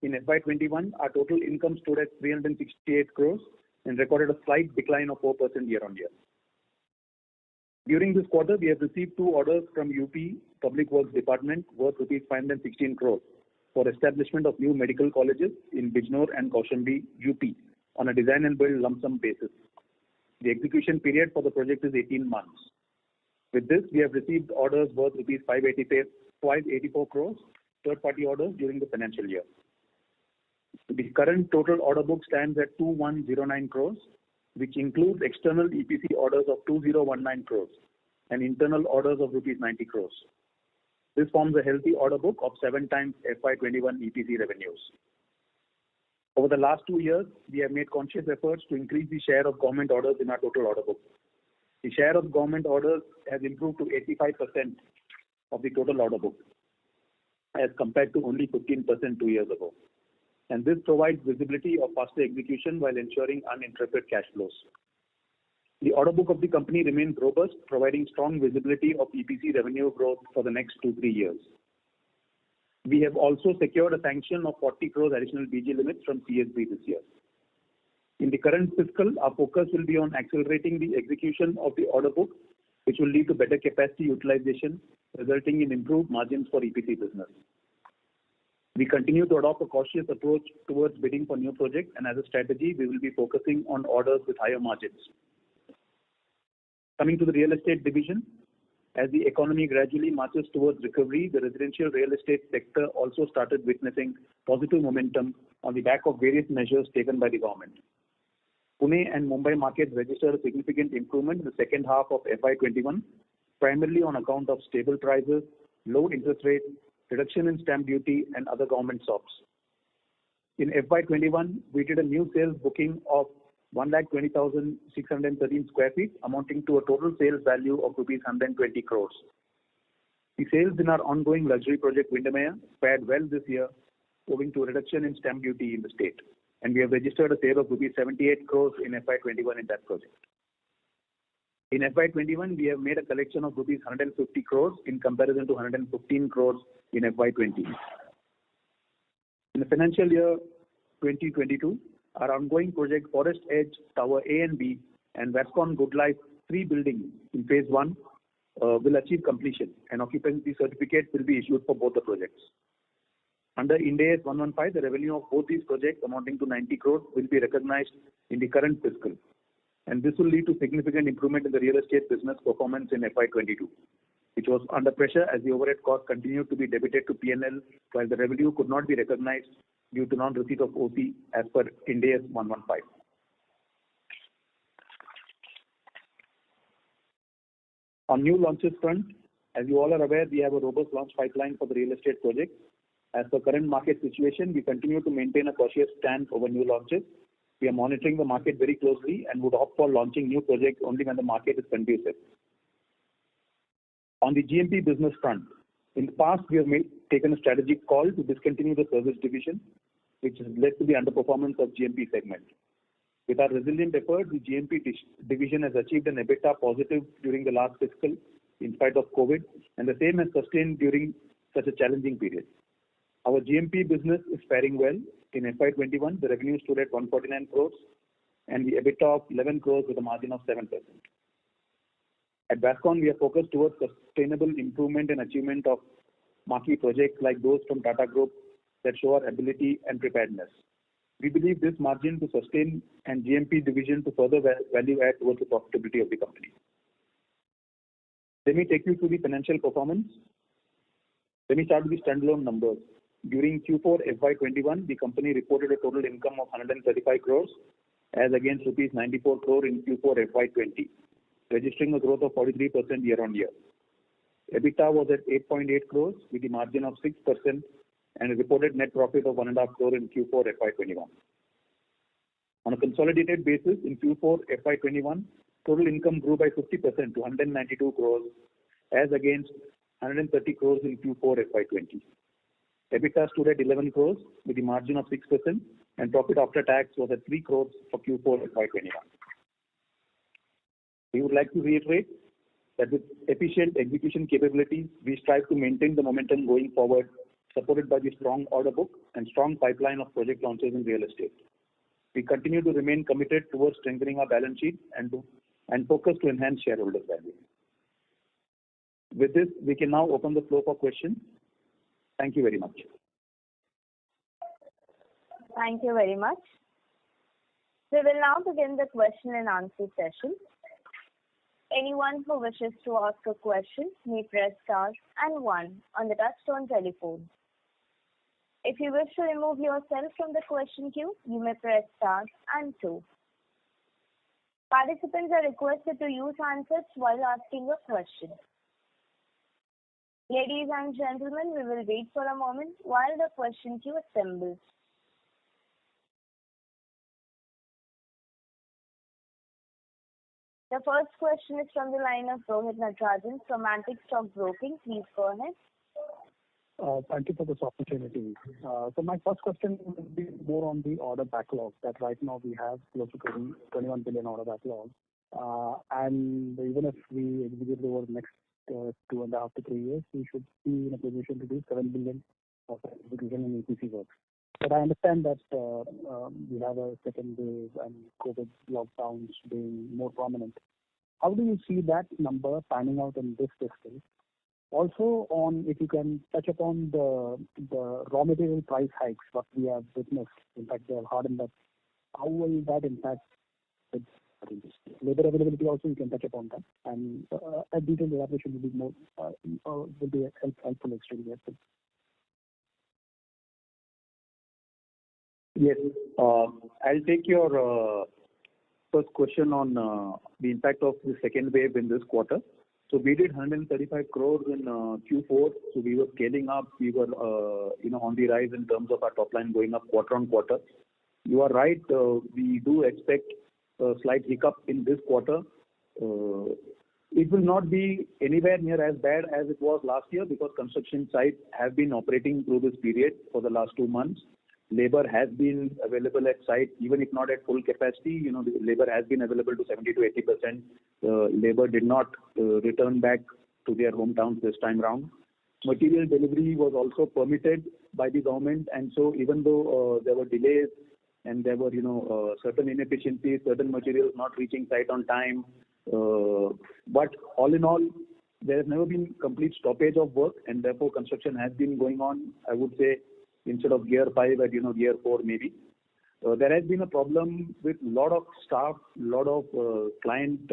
In FY21, our total income stood at 368 crores and recorded a slight decline of 4% year-on-year. During this quarter, we have received 2 orders from UP Public Works Department worth rupees 516 crores for establishment of new medical colleges in Bijnor and Kaushambi, UP on a design and build lump sum basis. The execution period for the project is 18 months. With this, we have received orders worth rupees 584 crores, third-party orders during the financial year. The current total order book stands at 2109 crores, which includes external EPC orders of 2019 crores and internal orders of rupees 90 crores. This forms a healthy order book of 7 times FY21 EPC revenues. Over the last 2 years, we have made conscious efforts to increase the share of government orders in our total order book. The share of government orders has improved to 85% of the total order book, as compared to only 15% 2 years ago. And this provides visibility of faster execution while ensuring uninterrupted cash flows. The order book of the company remains robust, providing strong visibility of EPC revenue growth for the next 2-3 years. We have also secured a sanction of 40 crores additional BG limits from CSB this year. In the current fiscal, our focus will be on accelerating the execution of the order book, which will lead to better capacity utilization, resulting in improved margins for EPC business. We continue to adopt a cautious approach towards bidding for new projects, and as a strategy, we will be focusing on orders with higher margins. Coming to the real estate division, as the economy gradually marches towards recovery, the residential real estate sector also started witnessing positive momentum on the back of various measures taken by the government. Pune and Mumbai markets registered a significant improvement in the second half of FY21, primarily on account of stable prices, low interest rates, reduction in stamp duty, and other government SOPs. In FY21, we did a new sales booking of 1,20,613 square feet, amounting to a total sales value of rupees 120 crores. The sales in our ongoing luxury project Windermere fared well this year, owing to a reduction in stamp duty in the state, and we have registered a sale of rupees 78 crores in FY21 in that project. In FY21, we have made a collection of rupees 150 crores in comparison to 115 crores in FY20. In the financial year 2022, our ongoing project Forest Edge Tower A and B and Vascon Good Life 3 buildings in phase 1 will achieve completion, and occupancy certificates will be issued for both the projects. Under Ind AS 115, the revenue of both these projects amounting to 90 crores will be recognized in the current fiscal, and this will lead to significant improvement in the real estate business performance in FY22, which was under pressure as the overhead cost continued to be debited to P&L while the revenue could not be recognized due to non-receipt of OC as per Ind AS 115. On new launches front, as you all are aware, we have a robust launch pipeline for the real estate projects. As per current market situation, we continue to maintain a cautious stance over new launches. We are monitoring the market very closely and would opt for launching new projects only when the market is conducive. On the GMP business front, in the past, we have taken a strategic call to discontinue the service division, which has led to the underperformance of GMP segment. With our resilient efforts, the GMP division has achieved an EBITDA positive during the last fiscal in spite of COVID, and the same has sustained during such a challenging period. Our GMP business is faring well. In FY21, the revenue stood at 149 crores and the EBITDA of 11 crores with a margin of 7%. At Vascon, we are focused towards sustainable improvement and achievement of marquee projects like those from Tata Group that show our ability and preparedness. We believe this margin to sustain and GMP division to further value add towards the profitability of the company. Let me take you through the financial performance. Let me start with the standalone numbers. During Q4 FY21, the company reported a total income of 135 crores as against rupees 94 crore in Q4 FY20, registering a growth of 43% year-on-year. EBITDA was at 8.8 crores with a margin of 6% and a reported net profit of 1.5 crore in Q4 FY21. On a consolidated basis, in Q4 FY21, total income grew by 50% to 192 crores as against 130 crores in Q4 FY20. EBITDA stood at 11 crores with a margin of 6% and profit after tax was at 3 crores for Q4 FY21. We would like to reiterate that with efficient execution capabilities, we strive to maintain the momentum going forward supported by the strong order book and strong pipeline of project launches in real estate. We continue to remain committed towards strengthening our balance sheet and focus to enhance shareholders' value. With this, we can now open the floor for questions. Thank you very much. Thank you very much. We will now begin the question and answer session. Anyone who wishes to ask a question may press star and 1 on the touchtone telephone. If you wish to remove yourself from the question queue, you may press star and 2. Participants are requested to use handsets while asking a question. Ladies and gentlemen, we will wait for a moment while the question queue assembles. The first question is from the line of Rohit Natarajan from Antique Stock Broking. Please go ahead. Thank you for this opportunity. So my first question will be more on the order backlog, that right now we have close to 21 billion order backlog. And even if we execute over the next 2.5 to 3 years, we should be in a position to do 7 billion of execution in EPC work. But I understand that we have a second wave and COVID lockdowns being more prominent. How do you see that number panning out in this fiscal? Also, if you can touch upon the raw material price hikes, what we have witnessed, in fact, they have hardened up. How will that impact the labor availability? Also, you can touch upon that. And a detailed elaboration will be more helpful, extremely helpful. Yes, I'll take your first question on the impact of the second wave in this quarter. So we did 135 crores in Q4. So we were scaling up. We were, on the rise in terms of our top line going up quarter on quarter. You are right. We do expect a slight hiccup in this quarter. It will not be anywhere near as bad as it was last year because construction sites have been operating through this period for the last 2 months. Labor has been available at site, even if not at full capacity. The labor has been available to 70 to 80%. Labor did not return back to their hometowns this time round. Material delivery was also permitted by the government, and so even though there were delays and there were, certain inefficiencies, certain materials not reaching site on time, but all in all, there has never been complete stoppage of work, and therefore construction has been going on. I would say, instead of gear 5 at gear 4 maybe. There has been a problem with a lot of staff, a lot of client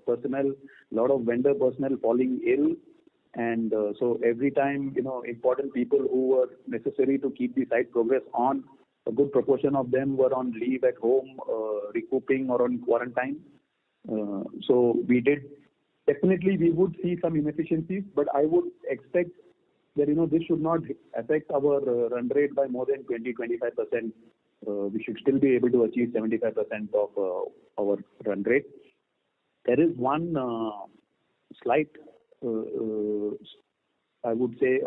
personnel, a lot of vendor personnel falling ill. And so every time, important people who were necessary to keep the site progress on, a good proportion of them were on leave at home, recouping or on quarantine. So we would see some inefficiencies, but I would expect that this should not affect our run rate by more than 20-25%. We should still be able to achieve 75% of our run rate. There is one slight, I would say,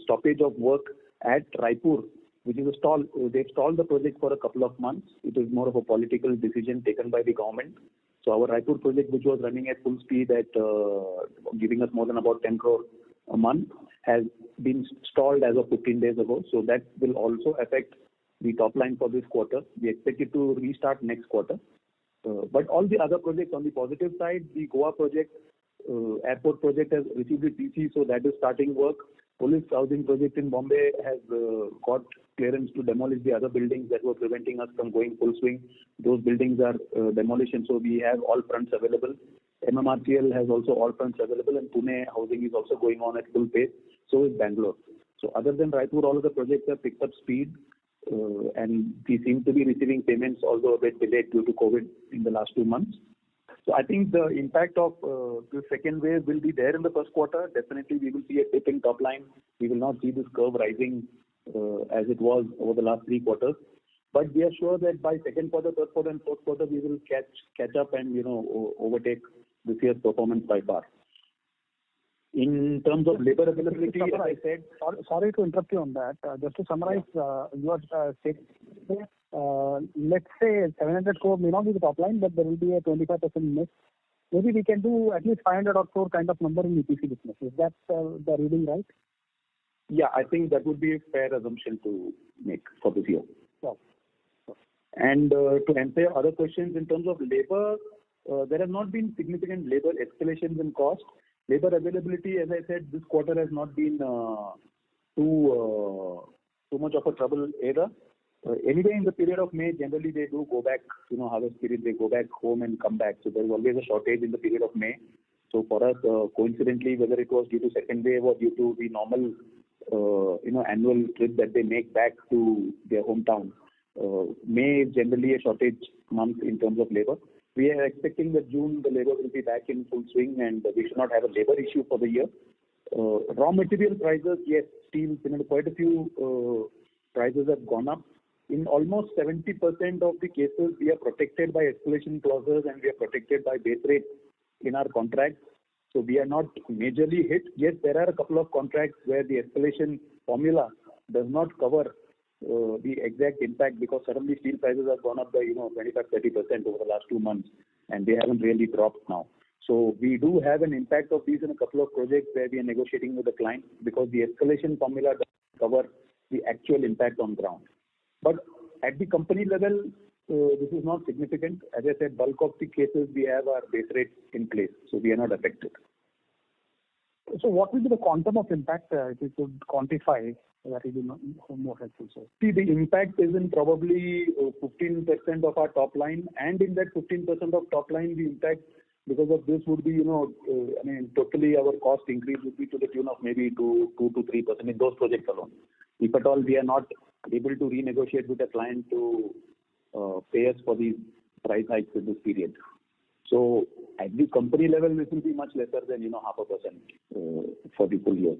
stoppage of work at Raipur, which is a stall. They've stalled the project for a couple of months. It is more of a political decision taken by the government. So our Raipur project, which was running at full speed at giving us more than about 10 crore a month, has been stalled as of 15 days ago. So that will also affect the top line for this quarter. We expect it to restart next quarter. But all the other projects on the positive side, the Goa project, airport project has received its PC, so that is starting work. Police housing project in Bombay has got clearance to demolish the other buildings that were preventing us from going full swing. Those buildings are demolition, so we have all fronts available. MMRCL has also all fronts available, and Pune housing is also going on at full pace. So is Bangalore. So other than Raipur, all of the projects have picked up speed, and we seem to be receiving payments, although a bit delayed due to COVID in the last 2 months. So I think the impact of the second wave will be there in the first quarter. Definitely, we will see a dip in top line. We will not see this curve rising as it was over the last 3 quarters. But we are sure that by second quarter, third quarter, and fourth quarter, we will catch up and overtake this year's performance by far. In terms of labor availability, as I said, sorry to interrupt you on that. Just to summarize, you are saying, let's say 700 crore may not be the top line, but there will be a 25% miss. Maybe we can do at least 500 crore kind of number in EPC business. Is that the reading right? Yeah, I think that would be a fair assumption to make for this year. Sure. And to answer your other questions, in terms of labor, there have not been significant labor escalations in cost. Labor availability, as I said, this quarter has not been too much of a trouble either. Anyway, in the period of May, generally they do go back, harvest period, they go back home and come back. So there's always a shortage in the period of May. So for us, coincidentally, whether it was due to second wave or due to the normal, annual trip that they make back to their hometown, May is generally a shortage month in terms of labor. We are expecting that June the labor will be back in full swing and we should not have a labor issue for the year. Raw material prices, yes, steel, quite a few prices have gone up. In almost 70% of the cases, we are protected by escalation clauses and we are protected by base rates in our contracts. So we are not majorly hit. Yes, there are a couple of contracts where the escalation formula does not cover the exact impact because suddenly steel prices have gone up by 25-30% over the last 2 months and they haven't really dropped now. So we do have an impact of these in a couple of projects where we are negotiating with the client because the escalation formula doesn't cover the actual impact on ground. But at the company level, this is not significant. As I said, bulk of the cases we have our base rates in place, so we are not affected. So what will be the quantum of impact if you could quantify? That will be more helpful. So. See, the impact is in probably 15% of our top line, and in that 15% of top line, the impact because of this would be, totally our cost increase would be to the tune of maybe 2 to 3% in those projects alone. If at all we are not able to renegotiate with the client to pay us for these price hikes in this period. So at the company level, this will be much lesser than 0.5% for the full year.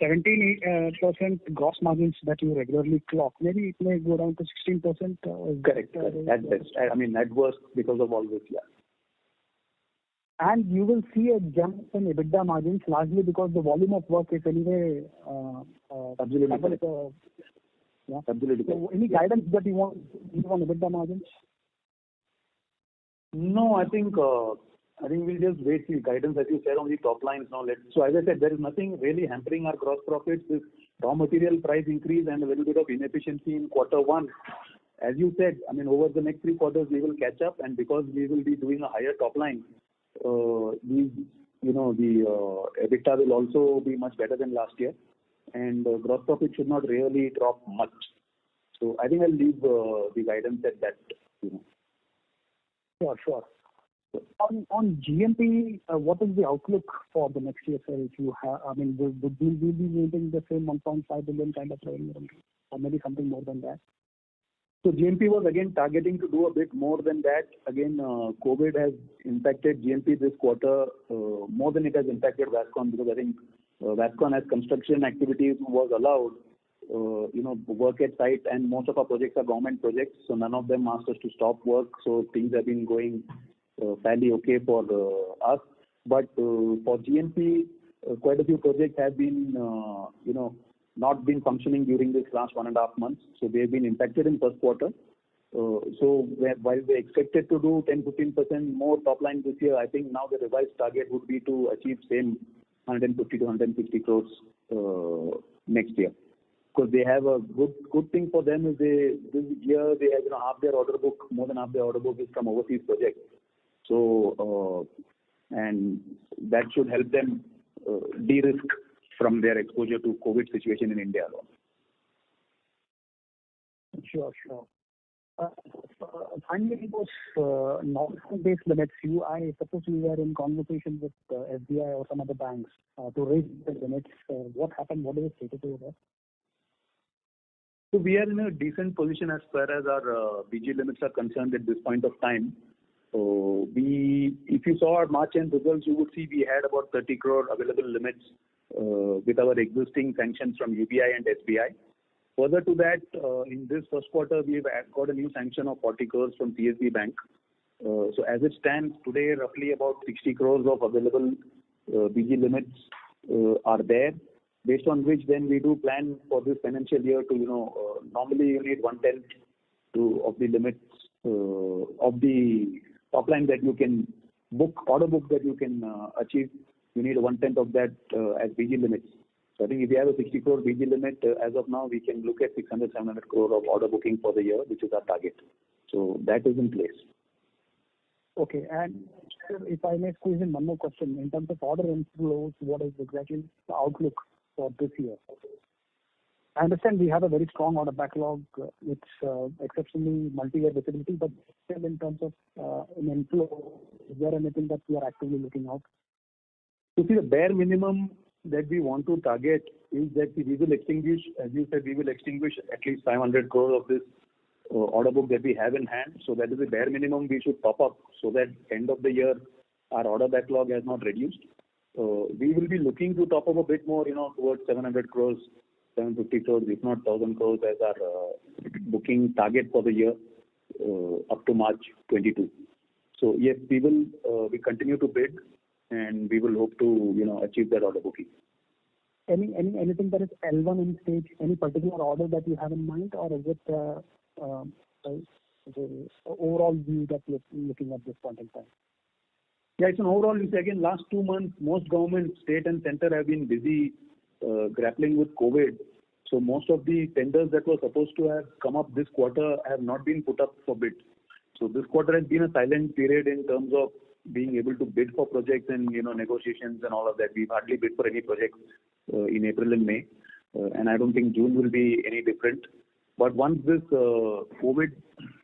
17% gross margins that you regularly clock, maybe it may go down to 16%. Correct. At best. At worst because of all this, yeah. And you will see a jump in EBITDA margins largely because the volume of work is anyway. Absolutely. Yeah. Absolutely. So any guidance that you want to give on EBITDA margins? No, I think we'll just wait the guidance that you said on the top lines now. So as I said, there is nothing really hampering our gross profits. This raw material price increase and a little bit of inefficiency in quarter 1. As you said, over the next 3 quarters we will catch up, and because we will be doing a higher top line, the EBITDA will also be much better than last year, and gross profit should not really drop much. So I think I'll leave the guidance at that. Sure. On GMP, what is the outlook for the next year, sir? If you have, would we be meeting the same 1.5 billion kind of revenue, or maybe something more than that? So GMP was again targeting to do a bit more than that. Again, COVID has impacted GMP this quarter more than it has impacted Vascon, because I think Vascon, as construction activities was allowed, work at site, and most of our projects are government projects, so none of them asked us to stop work. So things have been going fairly okay for us. But for GMP, quite a few projects have been, not been functioning during this last 1.5 months. So they have been impacted in first quarter. So while they expected to do 10-15% more top line this year, I think now the revised target would be to achieve same 150 to 160 crores next year. Because they have a good thing for them is this year they have half their order book, more than half their order book is from overseas projects. So and that should help them de-risk from their exposure to COVID situation in India alone. Sure. Finally, those non-fund-based limits, I suppose you were in conversation with SBI or some other banks to raise the limits. What happened? What is the status over there? So we are in a decent position as far as our BG limits are concerned at this point of time. So if you saw our March end results, you would see we had about 30 crore available limits with our existing sanctions from UBI and SBI. Further to that, in this first quarter, we have got a new sanction of 40 crores from CSB Bank. So as it stands today, roughly about 60 crores of available BG limits are there, based on which then we do plan for this financial year to, normally you need 1/10 of the limits of the top line that you can book, order book that you can achieve you need 1/10 of that as BG limits. So I think if you have a 60 crore BG limit, as of now, we can look at 600-700 crore of order booking for the year, which is our target. So that is in place. Okay. And sir, if I may squeeze in one more question. In terms of order inflows, what is exactly the outlook for this year? I understand we have a very strong order backlog, which exceptionally multi-year visibility, but still in terms of an inflow, is there anything that we are actively looking out? So see, the bare minimum that we want to target is that we will extinguish, as you said, we will extinguish at least 500 crore of this order book that we have in hand. So that is the bare minimum we should top up so that end of the year our order backlog has not reduced. We will be looking to top up a bit more, towards 700 crores, 750 crores, if not 1,000 crores as our booking target for the year up to March 22. So yes, we continue to bid and we will hope to, achieve that order booking. Anything that is L1 in stage, any particular order that you have in mind, or is it the overall view that you're looking at this point in time? Yeah, it's an overall view. Again, last 2 months, most governments, state and center, have been busy grappling with COVID. So most of the tenders that were supposed to have come up this quarter have not been put up for bid. So this quarter has been a silent period in terms of being able to bid for projects and negotiations and all of that. We've hardly bid for any projects in April and May, and I don't think June will be any different. But once this COVID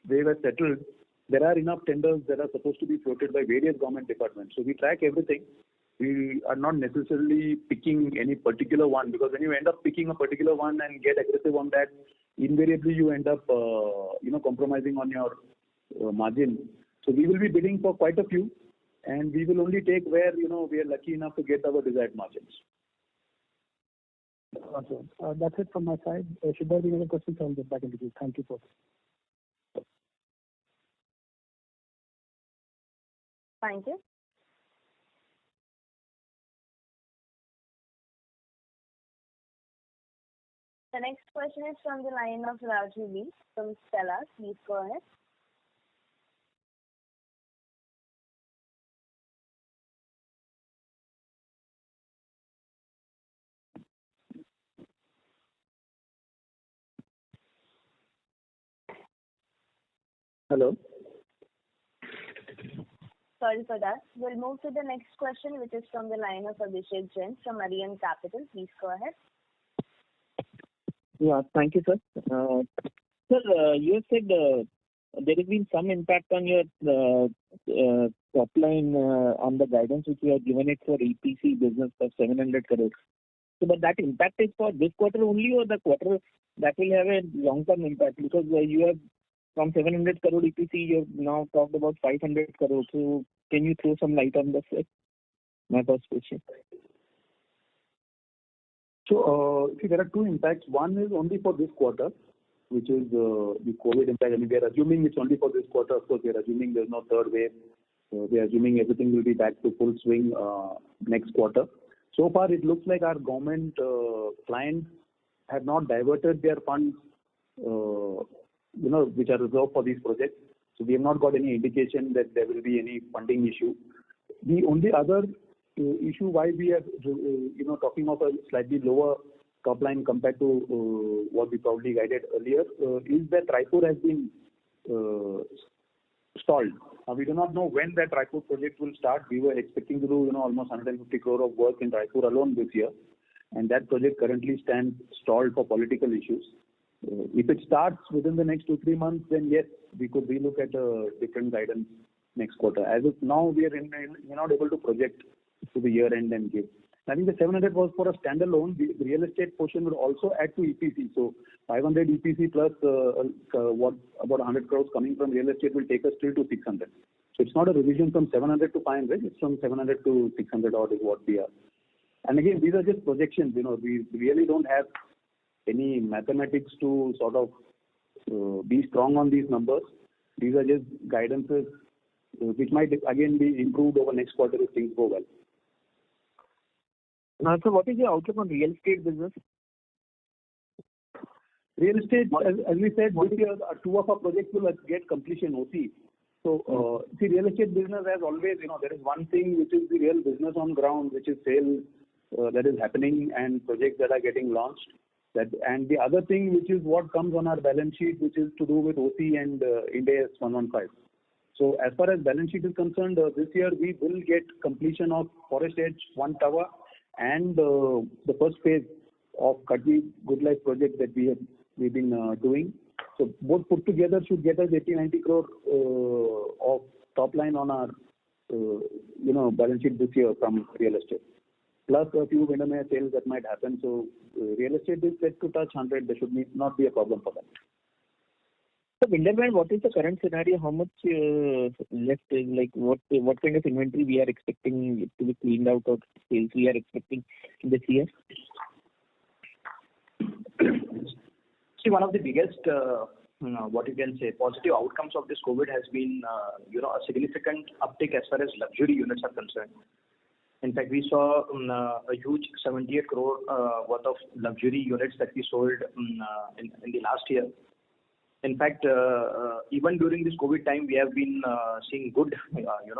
wave has settled, there are enough tenders that are supposed to be floated by various government departments. So we track everything. We are not necessarily picking any particular one, because when you end up picking a particular one and get aggressive on that, invariably you end up compromising on your margin. So we will be bidding for quite a few, and we will only take where we are lucky enough to get our desired margins. Okay. That's it from my side. Should there be any questions, I'll get back into you. Thank you for this. Thank you. The next question is from the line of Raju B. from Stella. Please go ahead. Hello. Sorry for that. We'll move to the next question, which is from the line of Abhishek Jain from Arihant Capital. Please go ahead. Yeah, thank you, sir. Sir, you have said there has been some impact on your top line on the guidance which you have given it for EPC business of 700 crores. So, but that impact is for this quarter only, or the quarter that will have a long-term impact? Because you have from 700 crore EPC, you have now talked about 500 crores. So can you throw some light on this? My first question. So, see, there are two impacts. One is only for this quarter, which is the COVID impact. I mean, we are assuming it's only for this quarter. Of course, we are assuming there's no third wave. We are assuming everything will be back to full swing next quarter. So far, it looks like our government clients have not diverted their funds, which are reserved for these projects. So we have not got any indication that there will be any funding issue. The only other issue why we are, talking of a slightly lower top line compared to what we probably guided earlier, is that Raipur has been stalled. Now, we do not know when that Raipur project will start. We were expecting to do, almost 150 crore of work in Raipur alone this year, and that project currently stands stalled for political issues. If it starts within the next 2-3 months, then yes, we could relook at a different guidance next quarter. As of now, we're not able to project to the year end and give. I think the 700 was for a standalone. The real estate portion will also add to EPC. So 500 EPC plus about 100 crores coming from real estate will take us still to 600. So it's not a revision from 700 to 500. It's from 700 to 600 odd is what we are. And again, these are just projections. We really don't have any mathematics to sort of be strong on these numbers. These are just guidances which might again be improved over next quarter if things go well. Now, so what is your outlook on real estate business? Real estate, as we said, this year, 2 of our projects will get completion OC. See, real estate business as always, there is one thing which is the real business on ground, which is sales that is happening and projects that are getting launched. And the other thing, which is what comes on our balance sheet, which is to do with OC and Ind AS 115. So as far as balance sheet is concerned, this year we will get completion of Forest Edge 1 tower and the first phase of Kadvi Good Life project that we've been doing. So both put together should get us 80-90 crore of top line on our balance sheet this year from real estate. Plus a few Windermere sales that might happen. So real estate is set to touch 100. There should not be a problem for that. So Windermere, what is the current scenario? How much left is, like, what kind of inventory we are expecting to be cleaned out, or sales we are expecting this year? See, one of the biggest, what you can say, positive outcomes of this COVID has been, a significant uptick as far as luxury units are concerned. In fact, we saw a huge 78 crore worth of luxury units that we sold in the last year. In fact, even during this COVID time, we have been seeing good,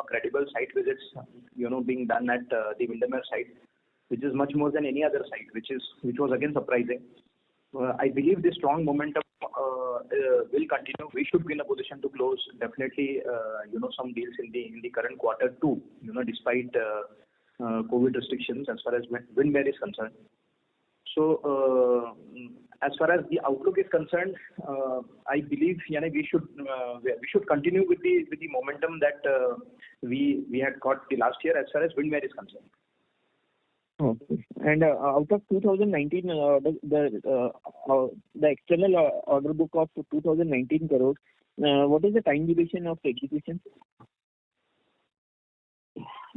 credible site visits, being done at the Windermere site, which is much more than any other site, which was again surprising. I believe this strong momentum will continue. We should be in a position to close definitely, some deals in the current quarter too, despite COVID restrictions as far as Windermere is concerned. So, as far as the outlook is concerned, I believe we should continue with the momentum that we had got the last year as far as Windermere is concerned. Okay. And out of 2019, the external order book of 2019 crores, what is the time duration of execution?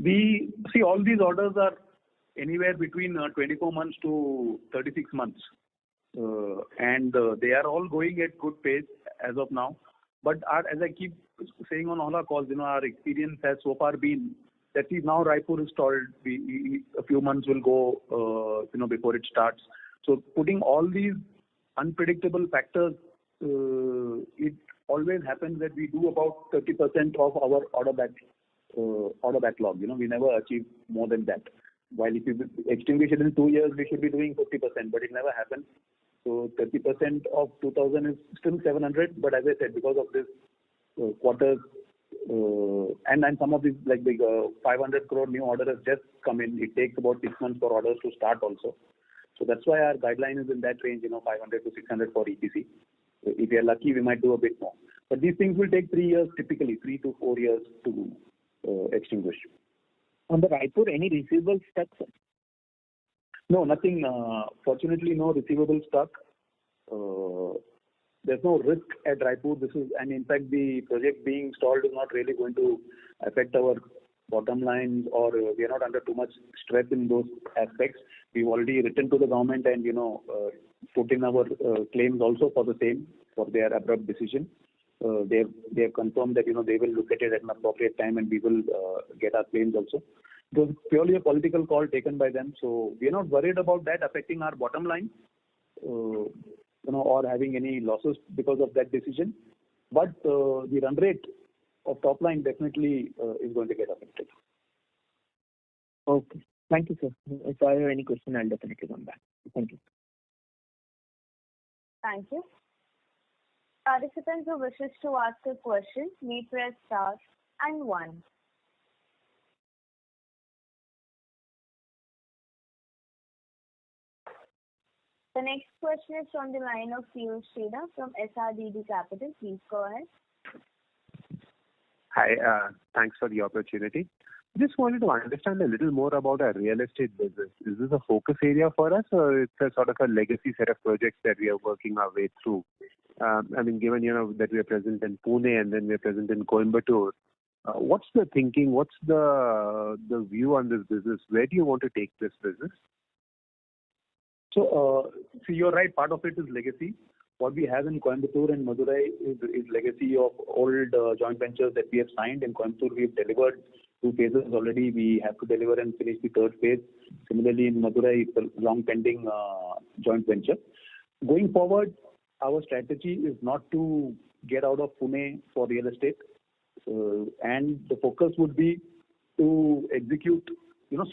We see all these orders are anywhere between 24 months to 36 months. And they are all going at good pace as of now. But as I keep saying on all our calls, our experience has so far been that now Raipur is stalled. A few months will go, before it starts. So putting all these unpredictable factors, it always happens that we do about 30% of our order backlog. We never achieve more than that. While if you extinguish it in 2 years, we should be doing 50%, but it never happens. So 30% of 2,000 is still 700. But as I said, because of this quarters and some of these like big 500 crore new order has just come in, it takes about 6 months for orders to start also. So that's why our guideline is in that range, 500 to 600 for EPC. If we are lucky, we might do a bit more. But these things will take 3 years, typically 3 to 4 years to extinguish. On the Raipur, any receivables stuck, sir? No, nothing. Fortunately, no receivables stuck. There's no risk at Raipur. And in fact, the project being stalled is not really going to affect our bottom lines, or we are not under too much stress in those aspects. We've already written to the government and put in our claims also for the same, for their abrupt decision. They have confirmed that they will look at it at an appropriate time, and we will get our claims also. It was purely a political call taken by them, so we are not worried about that affecting our bottom line, or having any losses because of that decision. But the run rate of top line definitely is going to get affected. Okay. Thank you, sir. If I have any question, I'll definitely come back. Thank you. Thank you. Participants who wishes to ask a question may press star and 1. The next question is from the line of Piyush Chheda from SRDD Capital. Please go ahead. Hi, thanks for the opportunity. Just wanted to understand a little more about our real estate business. Is this a focus area for us, or it's a sort of a legacy set of projects that we are working our way through? Given that we are present in Pune and then we are present in Coimbatore, what's the thinking? What's the view on this business? Where do you want to take this business? So, you're right. Part of it is legacy. What we have in Coimbatore and Madurai is legacy of old joint ventures that we have signed. In Coimbatore, we have delivered 2 phases already. We have to deliver and finish the 3rd phase. Similarly, in Madurai, it's a long pending joint venture. Going forward, our strategy is not to get out of Pune for real estate. and the focus would be to execute,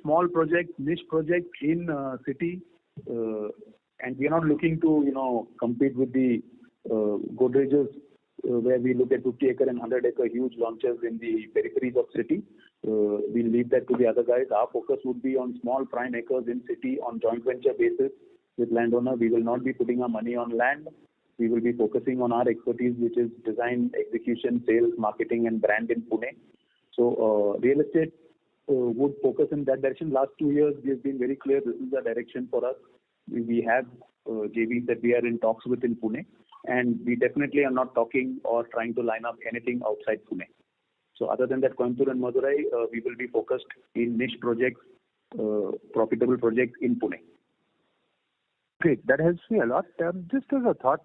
small projects, niche projects in city, and we are not looking to, compete with the Godrej's, where we look at 50-acre and 100-acre huge launches in the peripheries of city. We'll leave that to the other guys. Our focus would be on small prime acres in city on joint venture basis with landowner. We will not be putting our money on land. We will be focusing on our expertise, which is design, execution, sales, marketing, and brand in Pune. So real estate would focus in that direction. Last 2 years, we have been very clear this is the direction for us. We have JVs that we are in talks with in Pune, and we definitely are not talking or trying to line up anything outside Pune. So other than that, Coimbatore and Madurai, we will be focused in niche projects, profitable projects in Pune. Great. That helps me a lot. Just as a thought,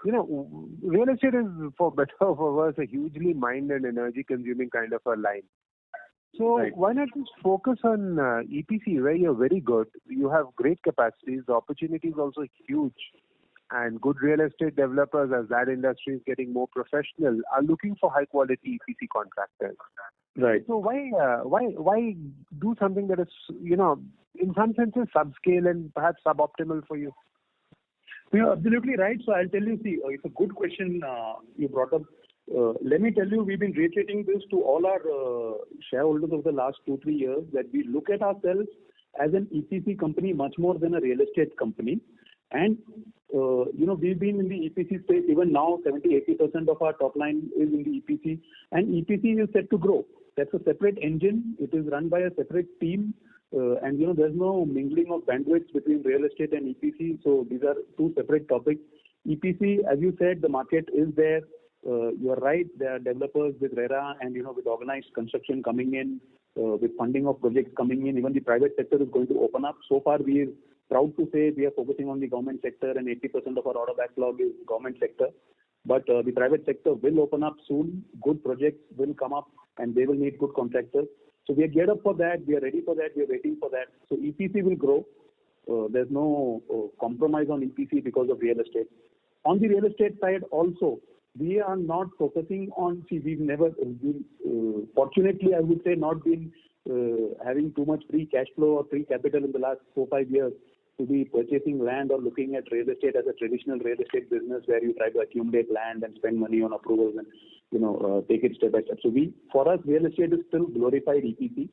real estate is, for better or for worse, a hugely mind and energy consuming kind of a line. So Right. why not just focus on EPC, where you're very good, you have great capacities, the opportunity is also huge, and good real estate developers, as that industry is getting more professional, are looking for high quality EPC contractors. Right. So why do something that is, in some senses subscale and perhaps suboptimal for you? You're absolutely right. So I'll tell you, see, it's a good question you brought up. Let me tell you, we've been reiterating this to all our shareholders over the last 2-3 years, that we look at ourselves as an EPC company much more than a real estate company. And, we've been in the EPC space. Even now, 70-80% of our top line is in the EPC. And EPC is set to grow. That's a separate engine. It is run by a separate team. And, there's no mingling of bandwidth between real estate and EPC. So these are two separate topics. EPC, as you said, the market is there. You are right. There are developers with RERA and, with organized construction coming in, with funding of projects coming in. Even the private sector is going to open up. So far, we are proud to say we are focusing on the government sector, and 80% of our order backlog is government sector. But the private sector will open up soon. Good projects will come up, and they will need good contractors. So we are geared up for that. We are ready for that. We are waiting for that. So EPC will grow. There's no compromise on EPC because of real estate. On the real estate side also, we are not focusing on, we've never been, fortunately, I would say, not been having too much free cash flow or free capital in the last 4-5 years to be purchasing land or looking at real estate as a traditional real estate business where you try to accumulate land and spend money on approvals and, take it step by step. So for us, real estate is still glorified EPC.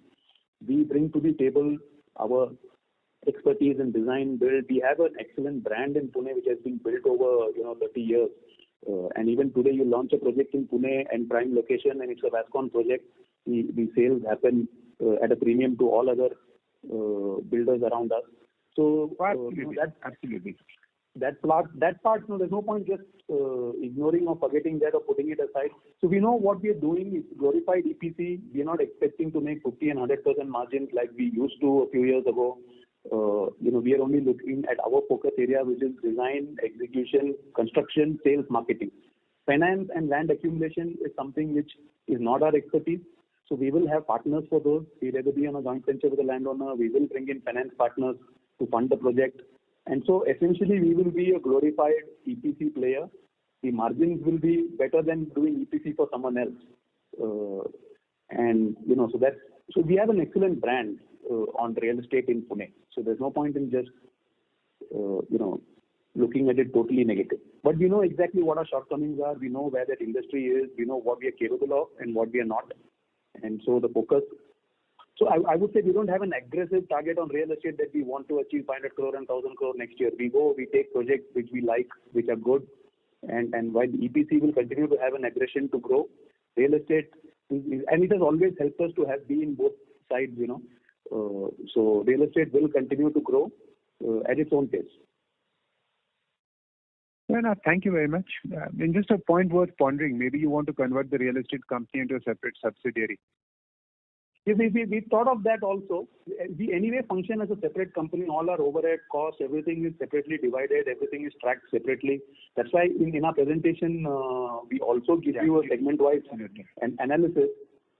We bring to the table our expertise in design, build. We have an excellent brand in Pune which has been built over, 30 years. And even today, you launch a project in Pune and prime location, and it's a Vascon project. The sales happen at a premium to all other builders around us. So Absolutely. That part, there's no point just ignoring or forgetting that or putting it aside. So we know what we are doing is glorified EPC. We are not expecting to make 50 and 100% margins like we used to a few years ago. We are only looking at our focus area, which is design, execution, construction, sales, marketing. Finance and land accumulation is something which is not our expertise. So we will have partners for those. We'll either be on a joint venture with the landowner. We will bring in finance partners to fund the project. And so essentially, we will be a glorified EPC player. The margins will be better than doing EPC for someone else. So we have an excellent brand on real estate in Pune. So there's no point in just, looking at it totally negative. But we know exactly what our shortcomings are. We know where that industry is. We know what we are capable of and what we are not. And so the focus. So I would say we don't have an aggressive target on real estate that we want to achieve 500 crore and 1,000 crore next year. We take projects which we like, which are good. And while the EPC will continue to have an aggression to grow, real estate and it has always helped us to be in both sides, So real estate will continue to grow at its own pace. No, thank you very much. And just a point worth pondering, maybe you want to convert the real estate company into a separate subsidiary. Yes, we thought of that also. We anyway function as a separate company. All our overhead costs, everything is separately divided. Everything is tracked separately. That's why in our presentation, we also give you a segment-wise analysis.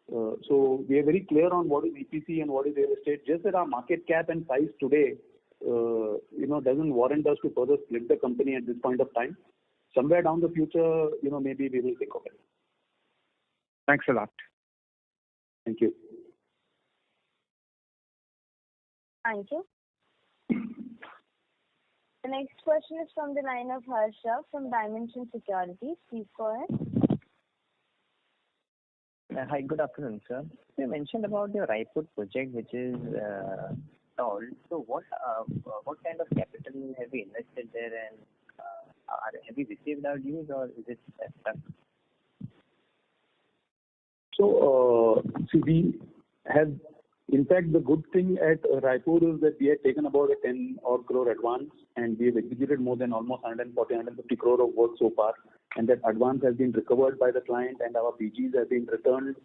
So we are very clear on what is EPC and what is real estate. Just that our market cap and size today, doesn't warrant us to further split the company at this point of time. Somewhere down the future, maybe we will think of it. Thanks a lot. Thank you. Thank you. The next question is from the line of Harsha from Dimension Securities. Please go ahead. Hi, good afternoon, sir. You mentioned about your Raipur project, which is stalled. So what kind of capital have you invested there, and have you received our dues, or is it stuck? So, see, we have, in fact, the good thing at Raipur is that we had taken about a 10 odd crore advance, and we have executed more than almost 150 crore of work so far. And that advance has been recovered by the client, and our PGs have been returned.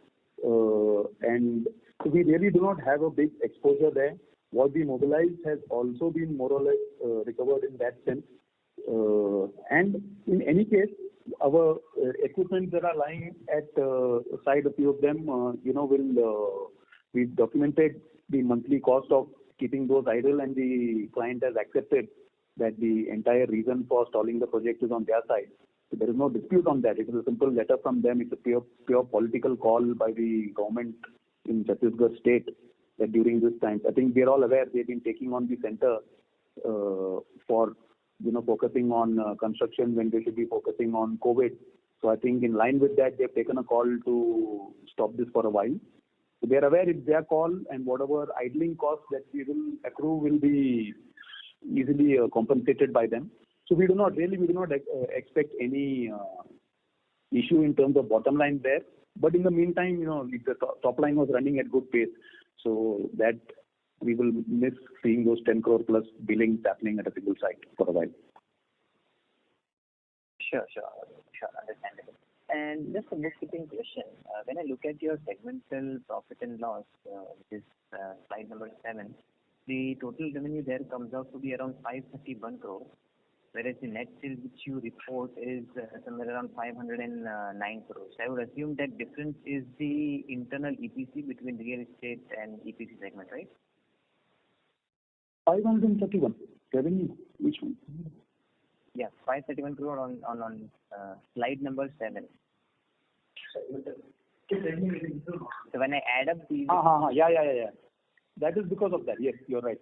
And so we really do not have a big exposure there. What we mobilized has also been more or less recovered in that sense. And in any case, our equipment that are lying at side, a few of them, we've documented the monthly cost of keeping those idle, and the client has accepted that the entire reason for stalling the project is on their side. So there is no dispute on that. It is a simple letter from them. It's a pure political call by the government in Chhattisgarh state that during this time, I think we are all aware they've been taking on the center for focusing on construction when they should be focusing on COVID. So I think in line with that, they've taken a call to stop this for a while. So they are aware it's their call, and whatever idling costs that we will accrue will be easily compensated by them. So we do not expect any issue in terms of bottom line there. But in the meantime, the top line was running at good pace, so that we will miss seeing those 10 crore plus billings happening at a single site for a while. Sure, understandable. And just a bookkeeping question. When I look at your segmental profit and loss, which is slide number 7, the total revenue there comes out to be around 531 crore, whereas the net sales which you report is somewhere around 509 crores. I would assume that difference is the internal EPC between real estate and EPC segment, right? 531 revenue. Which one? Yeah, 531 crore on slide number 7. So when I add up these... Yeah. That is because of that. Yes, you're right.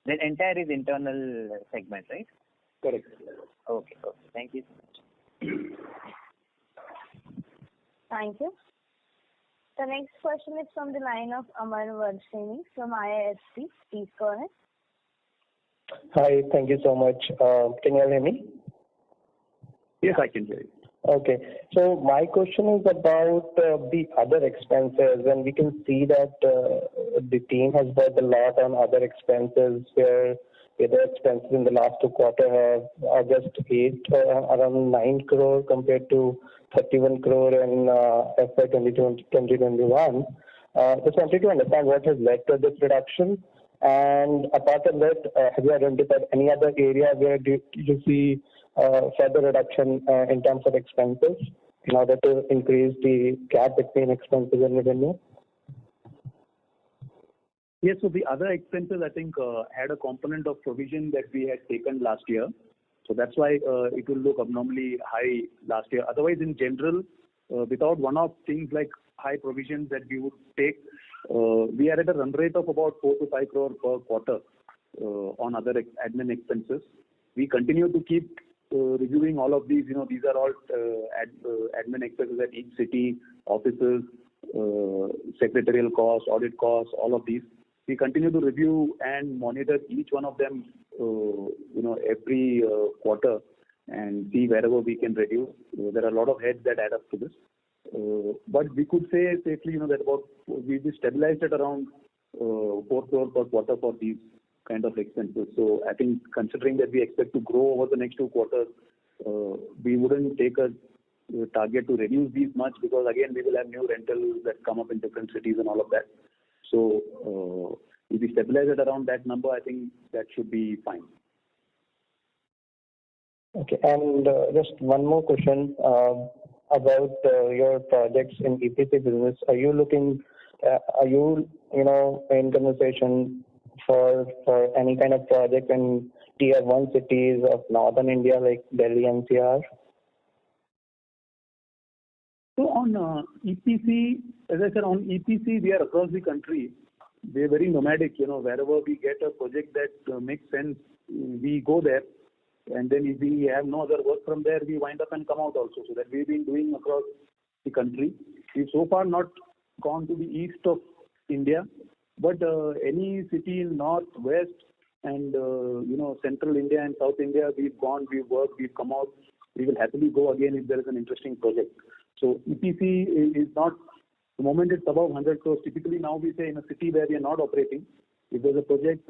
That entire is internal segment, right? Correct. Okay. Thank you so much. Thank you. The next question is from the line of Amar Varsini from IIFC. Please go ahead. Hi, thank you so much. Can you hear me? Yes, I can hear you. Okay. So my question is about the other expenses, and we can see that the team has worked a lot on other expenses, where the other expenses in the last 2 quarters have just around 9 crore compared to 31 crore in FY 2021. Just wanted to understand what has led to this reduction. And apart from that, have you identified any other area where you see further reduction in terms of expenses in order to increase the gap between expenses and revenue? Yes, so the other expenses, I think, had a component of provision that we had taken last year. So that's why it will look abnormally high last year. Otherwise, in general, without one-off things like high provisions that we would take, we are at a run rate of about 4 to 5 crore per quarter on other admin expenses. We continue to keep reviewing all of these. These are all admin expenses at each city, offices, secretarial costs, audit costs, all of these. We continue to review and monitor each one of them, every quarter, and see wherever we can reduce. There are a lot of heads that add up to this. But we could say safely, that about we stabilized at around 4 crore per quarter for these kind of expenses. So I think considering that we expect to grow over the next 2 quarters, we wouldn't take a target to reduce these much, because again we will have new rentals that come up in different cities and all of that. So if we stabilize it around that number, I think that should be fine. Okay, and just one more question about your projects in EPC business. Are you in conversation for any kind of project in tier 1 cities of northern India like Delhi NCR? So on EPC, as I said, on EPC, we are across the country. We are very nomadic, wherever we get a project that makes sense, we go there. And then if we have no other work from there, we wind up and come out also. So that we've been doing across the country. We've so far not gone to the east of India, but any city in north, west, and central India and South India, we've gone, we've worked, we've come out. We will happily go again if there is an interesting project. So EPC is not, the moment it's above 100 crores, typically now we say in a city where we are not operating, if there's a project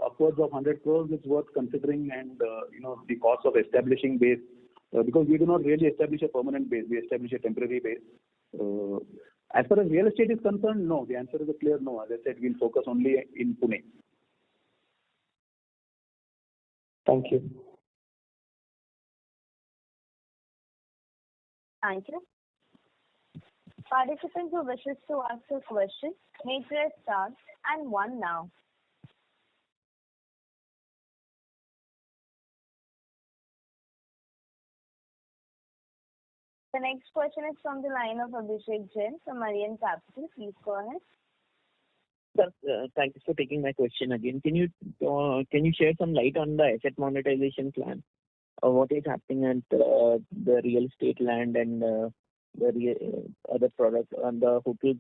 upwards of 100 crores, it's worth considering, and the cost of establishing base, because we do not really establish a permanent base, we establish a temporary base. As far as real estate is concerned, no. The answer is a clear no. As I said, we'll focus only in Pune. Thank you. Thank you. Participants who wishes to ask a question may press star and one now. The next question is from the line of Abhishek Jain from Arihant Capital. Please go ahead. Sir, thank you for taking my question again. Can you share some light on the asset monetization plan? What is happening at the real estate land and the other product and the hotel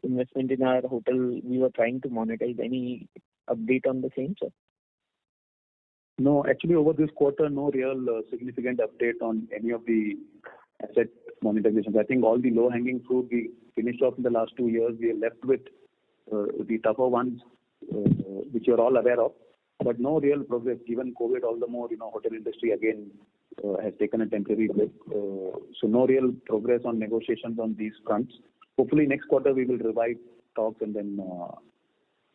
investment in our hotel? We were trying to monetize. Any update on the same, sir? No, actually over this quarter, no real significant update on any of the asset monetizations. I think all the low-hanging fruit we finished off in the last 2 years. We are left with the tougher ones, which you're all aware of, but no real progress. Given COVID, all the more, hotel industry again has taken a temporary break. So no real progress on negotiations on these fronts. Hopefully next quarter we will revive talks and then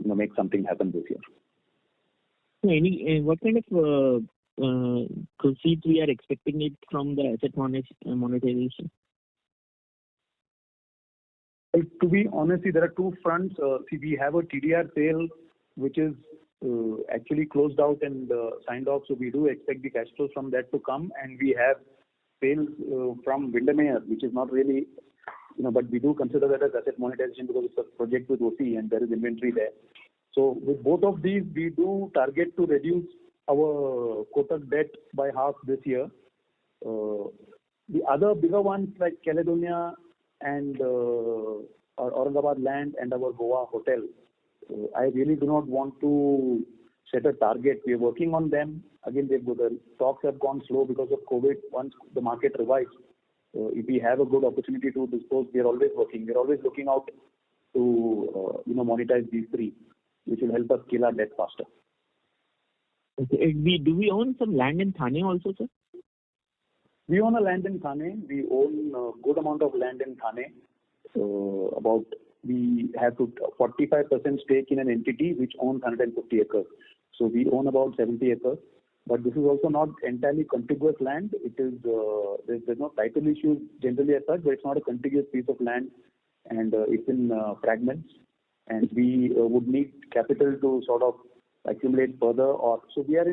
make something happen this year. What kind of proceeds we are expecting it from the asset monetization? Well, to be honest, there are two fronts. We have a TDR sale which is actually closed out and signed off, so we do expect the cash flows from that to come, and we have sales from Windermere, which is not really, but we do consider that as asset monetization because it's a project with OC and there is inventory there. So with both of these, we do target to reduce our Kotak debt by half this year. The other bigger ones like Caledonia and Aurangabad land and our Goa hotel, I really do not want to set a target. We are working on them. Again, the talks have gone slow because of COVID. Once the market revives, if we have a good opportunity to dispose, we are always working. We are always looking out to monetize these three, which will help us scale our debt faster. Okay. Do we own some land in Thane also, sir? We own a land in Thane. We own a good amount of land in Thane. We have 45% stake in an entity which owns 150 acres. So we own about 70 acres. But this is also not entirely contiguous land. It is there's no title issues generally as such, but it's not a contiguous piece of land, and it's in fragments. And we would need capital to sort of accumulate further. So we are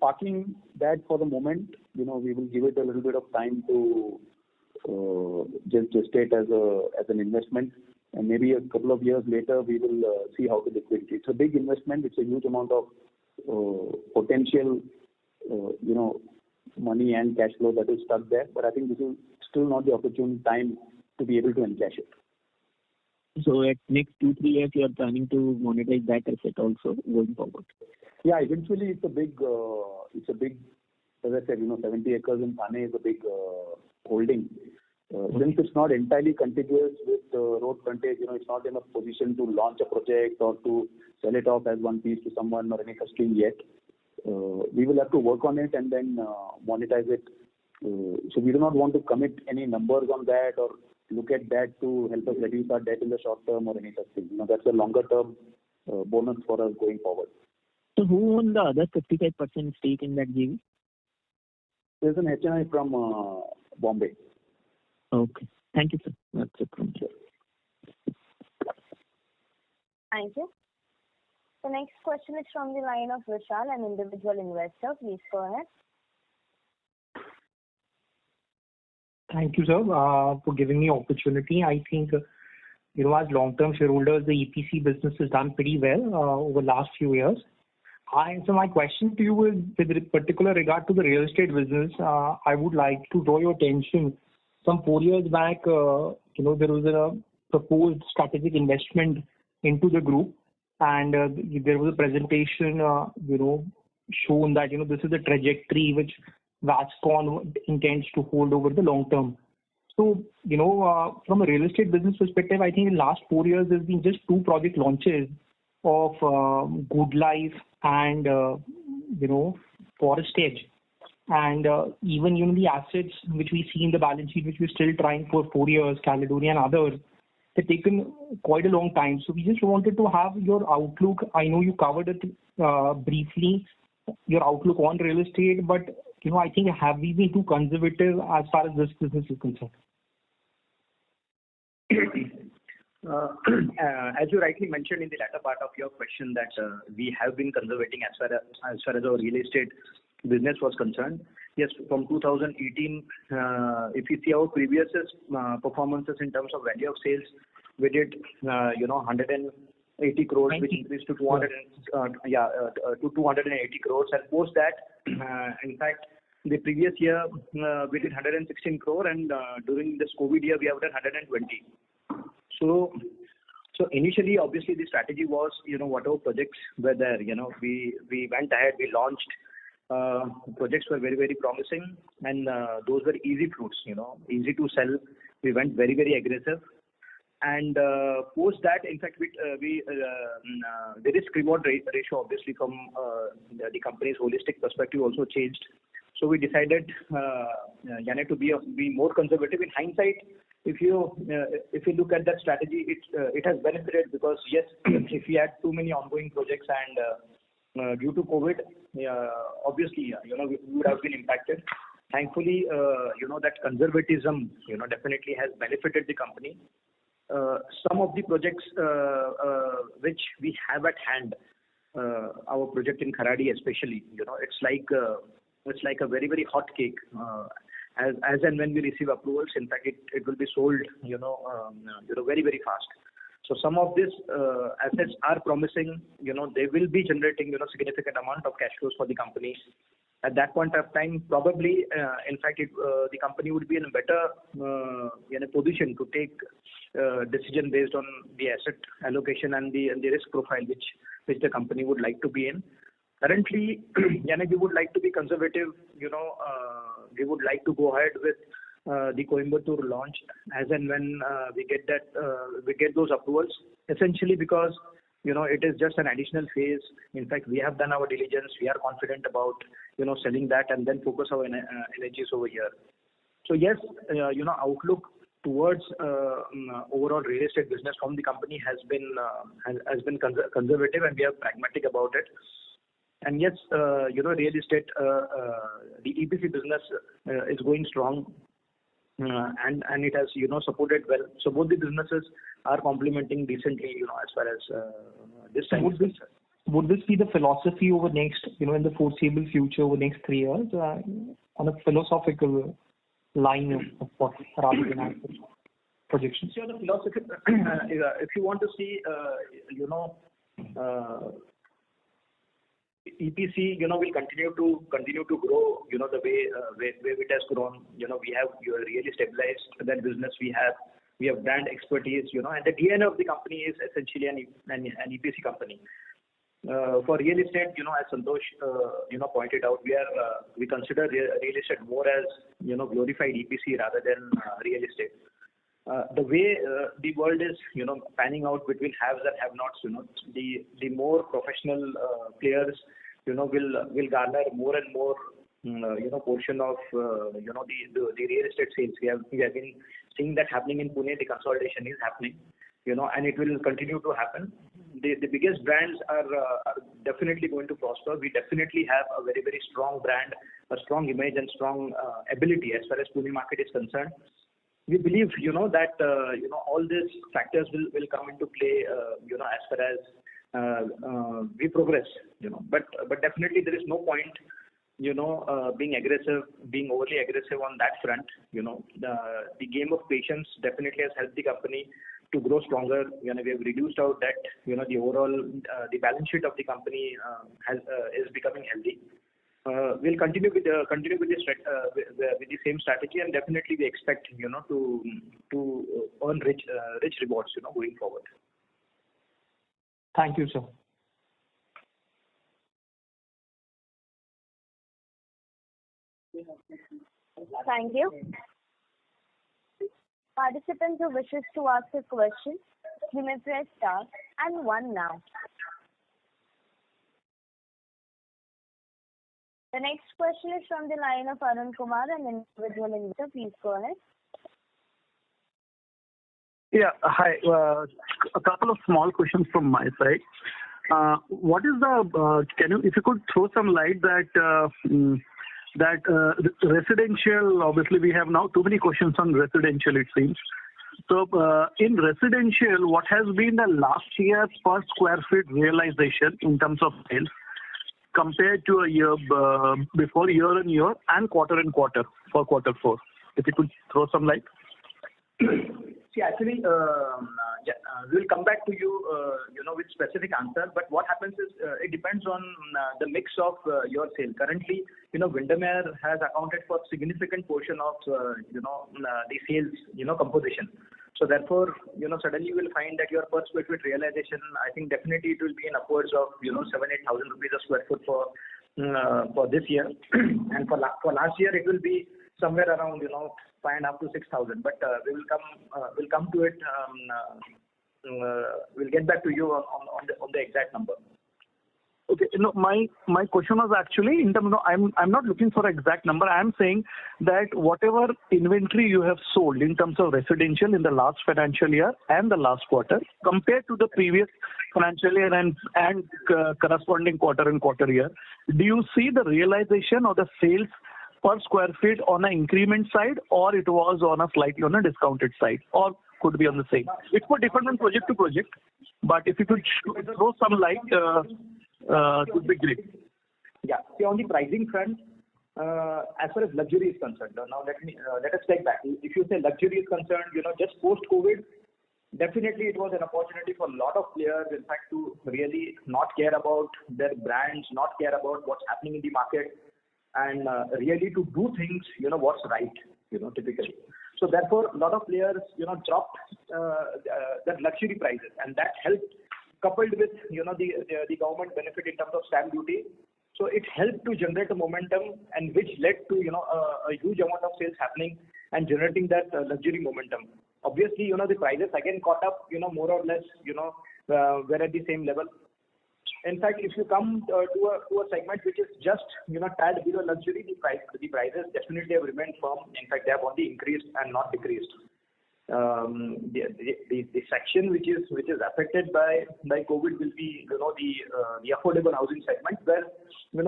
parking that for the moment. We will give it a little bit of time to just gestate as an investment, and maybe a couple of years later we will see how to liquidate it. It's a big investment. It's a huge amount of potential, money and cash flow that is stuck there. But I think this is still not the opportune time to be able to encash it. So at next 2-3 years, you are planning to monetize that asset also going forward? Yeah, eventually it's a big, as I said, 70 acres in Thane is a big holding. Since it's not entirely contiguous with road frontage, it's not in a position to launch a project or to sell it off as one piece to someone or any such thing yet. We will have to work on it and then monetize it. So we do not want to commit any numbers on that or look at that to help us reduce our debt in the short term or any such thing. That's a longer term bonus for us going forward. So who owns the other 55% stake in that JV? There's an HNI from Bombay. Okay. Thank you, sir. That's it from me. Thank you. The next question is from the line of Vishal, an individual investor. Please go ahead. Thank you, sir, for giving me opportunity. I think, as long-term shareholders, the EPC business has done pretty well over the last few years. So my question to you is, with particular regard to the real estate business, I would like to draw your attention. Some 4 years back, there was a proposed strategic investment into the group, and there was a presentation, shown that, this is a trajectory which Vascon intends to hold over the long term. So, from a real estate business perspective, I think in the last 4 years, there's been just 2 project launches of Good Life and, Forest Edge. And even, the assets which we see in the balance sheet, which we're still trying for 4 years, Caledonia and others, they've taken quite a long time. So we just wanted to have your outlook. I know you covered it briefly, your outlook on real estate, but, I think have we been too conservative as far as this business is concerned? As you rightly mentioned in the latter part of your question, that we have been conservating as far as our real estate business was concerned. Yes, from 2018, if you see our previous performances in terms of value of sales, we did 180 crores, which increased to 280 crores, and post that, in fact, the previous year we did 116 crore, and during this COVID year we have done 120. So initially, obviously, the strategy was, whatever projects were there, we went ahead, we launched. Projects were very, very promising, and those were easy fruits, easy to sell. We went very, very aggressive. And post that, in fact, the risk-reward ratio, obviously, from the company's holistic perspective also changed. So we decided, to be more conservative. In hindsight, if you look at that strategy, it has benefited, because yes, if we had too many ongoing projects and due to COVID, obviously, we would have been impacted. Thankfully, that conservatism, definitely has benefited the company. Some of the projects which we have at hand, our project in Kharadi especially, it's like a very, very hot cake. As and when we receive approvals, in fact, it will be sold, very, very fast. So some of these assets are promising. They will be generating, significant amount of cash flows for the company. At that point of time, probably, in fact, the company would be in a better position to take decision based on the asset allocation and the risk profile which the company would like to be in. Currently, we would like to be conservative. We would like to go ahead with the Coimbatore launch as and when we get those approvals. Essentially because it is just an additional phase. In fact, we have done our diligence. We are confident about selling that and then focus our energies over here. So yes, outlook towards overall real estate business from the company has been conservative, and we are pragmatic about it. And yes, real estate, the EPC business is going strong, and it has supported well. So both the businesses are complementing decently, as far as this time is concerned. Would this be the philosophy over next, in the foreseeable future, over next 3 years, on a philosophical line of what, rather than actual projections? So the philosophy, if you want to see, EPC, will continue to grow, the way it has grown. We have really stabilized that business. We have brand expertise, and the DNA of the company is essentially an EPC company. For real estate, as Santosh, pointed out, we consider real estate more as, glorified EPC rather than real estate. The way the world is, panning out between haves and have-nots, the more professional players, will garner more and more, portion of, the real estate sales. We have been seeing that happening in Pune. The consolidation is happening, and it will continue to happen. The biggest brands are definitely going to prosper. We definitely have a very, very strong brand, a strong image, and strong ability as far as Pune market is concerned. We believe, that all these factors will come into play, as far as we progress. But definitely there is no point being overly aggressive on that front. The game of patience definitely has helped the company to grow stronger. We have reduced our debt. The overall the balance sheet of the company is becoming healthy. We'll continue with the same strategy, and definitely we expect to earn rich rewards going forward. Thank you, sir. Thank you. Participants who wishes to ask a question, you may press star and 1 now. The next question is from the line of Arun Kumar, an individual investor. Please go ahead. Yeah, hi. A couple of small questions from my side. What is if you could throw some light that residential, obviously we have now too many questions on residential, it seems. So in residential, what has been the last year per square feet realization in terms of sales compared to a year before, year on year, and quarter for quarter 4? If you could throw some light. See, actually, we'll come back to you, with specific answer. But what happens is, it depends on the mix of your sale. Currently, Windermere has accounted for significant portion of, the sales, composition. So therefore, suddenly you will find that your per square feet realization, I think definitely it will be in upwards of, 7,000-8,000 rupees a square foot for this year. And for last year, it will be somewhere around, 5,500 to 6,000. But we'll come to it. We'll get back to you on the exact number. Okay. No, my question was actually in terms of, I'm not looking for exact number. I'm saying that whatever inventory you have sold in terms of residential in the last financial year and the last quarter compared to the previous financial year and corresponding quarter and quarter year, do you see the realization or the sales per square feet on an increment side, or it was on a slightly on a discounted side, or could be on the same? It could differ from project to project, but if you could throw some light, it would be great. Yeah. See, on the pricing front, as far as luxury is concerned, now let us take back. If you say luxury is concerned, just post-COVID, definitely it was an opportunity for a lot of players, in fact, to really not care about their brands, not care about what's happening in the market, and really to do things, what's right, typically. So therefore, a lot of players, dropped their luxury prices, and that helped, coupled with, the government benefit in terms of stamp duty. So it helped to generate a momentum, and which led to, a huge amount of sales happening and generating that luxury momentum. Obviously, the prices again caught up, more or less, were at the same level. In fact, if you come to a segment which is just, tad below luxury, the prices definitely have remained firm. In fact, they have only increased and not decreased. The section which is affected by COVID will be, the affordable housing segment, where,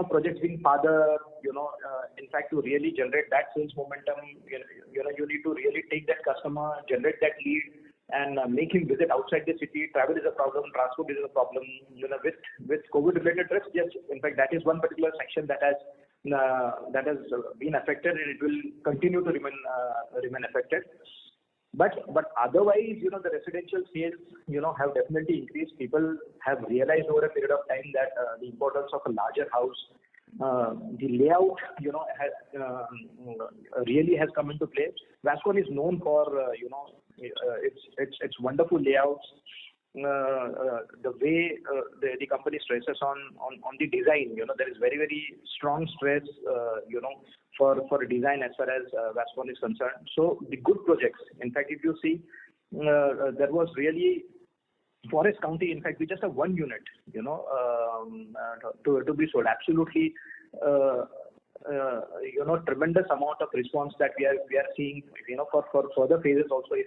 projects being father, in fact, to really generate that sales momentum, you need to really take that customer, generate that lead, and make him visit outside the city. Travel is a problem, transport is a problem. With COVID-related risks, yes, in fact, that is one particular section that has been affected, and it will continue to remain affected. But otherwise, the residential sales, have definitely increased. People have realized over a period of time that the importance of a larger house, the layout, really has come into play. Vascon is known for, its wonderful layouts. The way the company stresses on the design, there is very, very strong stress, for design as far as Vascon is concerned. So the good projects, in fact, if you see, there was really Forest County, in fact, we just have one unit, to be sold. Absolutely, tremendous amount of response that we are seeing, for further phases also, if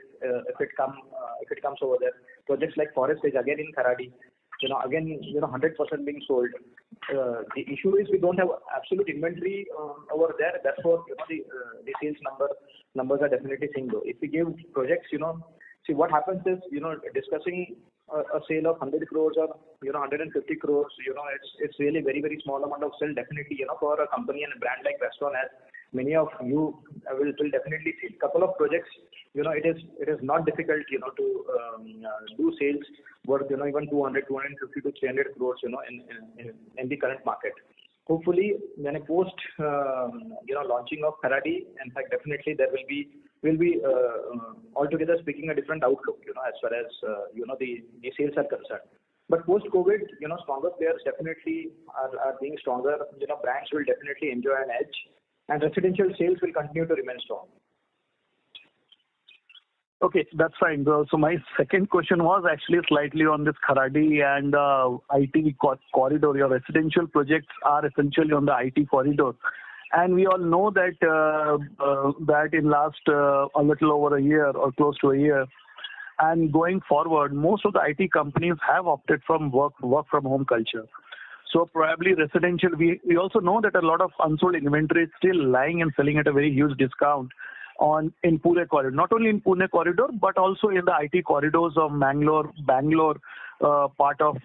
it comes over there. Projects like Forest Edge, again in Kharadi, again, 100% being sold. The issue is we don't have absolute inventory over there. Therefore, the sales numbers are definitely seeing low. If we give projects, see what happens is, discussing a sale of 100 crores or 150 crores, it's really very, very small amount of sale. Definitely, for a company and a brand like Westron, as many of you will definitely see couple of projects. It is not difficult, to do sales worth even 200, 250 to 300 crores, in the current market. Hopefully, when a post launching of Kharadi, in fact, definitely there will be altogether speaking a different outlook, as far as the sales are concerned. But post COVID, stronger players definitely are being stronger. Brands will definitely enjoy an edge, and residential sales will continue to remain strong. Okay, that's fine. So my second question was actually slightly on this Kharadi and IT corridor. Your residential projects are essentially on the IT corridor. And we all know that that in last a little over a year or close to a year, and going forward, most of the IT companies have opted from work from home culture. So probably residential, we also know that a lot of unsold inventory is still lying and selling at a very huge discount in Pune corridor. Not only in Pune corridor, but also in the IT corridors of Bangalore, part of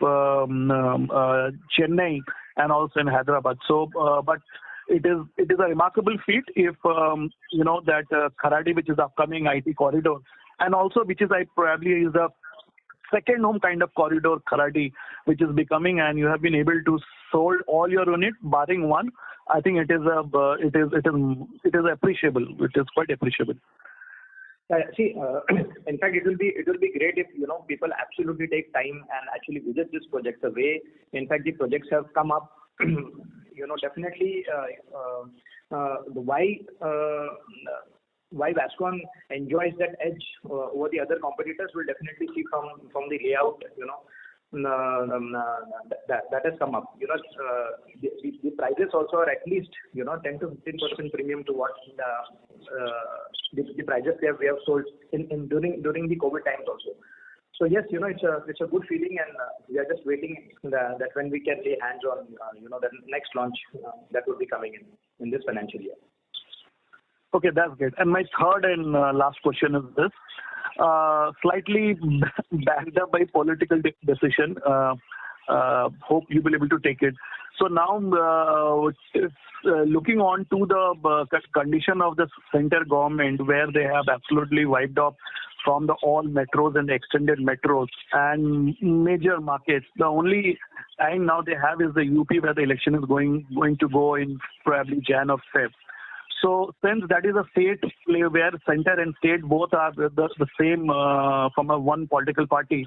Chennai, and also in Hyderabad. So, but it is a remarkable feat if that Kharadi, which is the upcoming IT corridor, and also which is probably is a second home kind of corridor, Kharadi, which is becoming, and you have been able to sold all your units barring one. I think it is appreciable. It is quite appreciable. See, in fact, it will be great if people absolutely take time and actually visit this project. The way, in fact, the projects have come up, definitely why Westron enjoys that edge over the other competitors will definitely see from the layout, that has come up. The prices also are at least 10 to 15% premium to what the prices we have sold during the COVID times also. So yes, it's a good feeling, and we are just waiting that when we can lay hands on the next launch that will be coming in this financial year. Okay, that's great. And my third and last question is this. Slightly backed up by political decision. Hope you will be able to take it. So now, looking on to the condition of the center government, where they have absolutely wiped off from the all metros and the extended metros and major markets. The only time now they have is the UP, where the election is going to go in probably Jan or Feb. So since that is a state play where center and state both are the same from a one political party,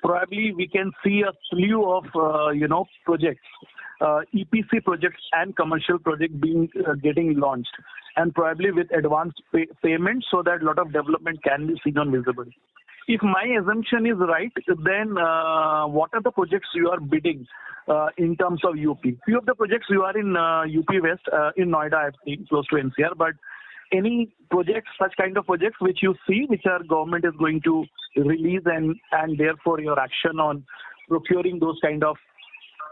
probably we can see a slew of projects, EPC projects and commercial projects getting launched, and probably with advanced payment, so that a lot of development can be seen on visible. If my assumption is right, then what are the projects you are bidding in terms of UP? Few of the projects you are in UP West, in Noida, I've seen close to NCR, but any projects, such kind of projects which you see, which our government is going to release, and therefore your action on procuring those kind of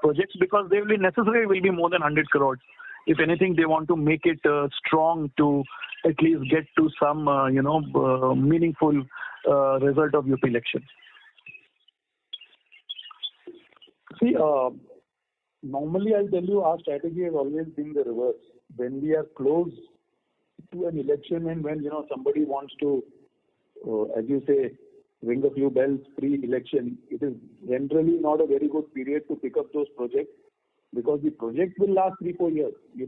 projects, because they will be more than 100 crores. If anything, they want to make it strong to at least get to some meaningful result of UP election. See, normally I'll tell you our strategy has always been the reverse. When we are close to an election, and when somebody wants to, as you say, ring a few bells pre-election, it is generally not a very good period to pick up those projects, because the project will last 3-4 years. The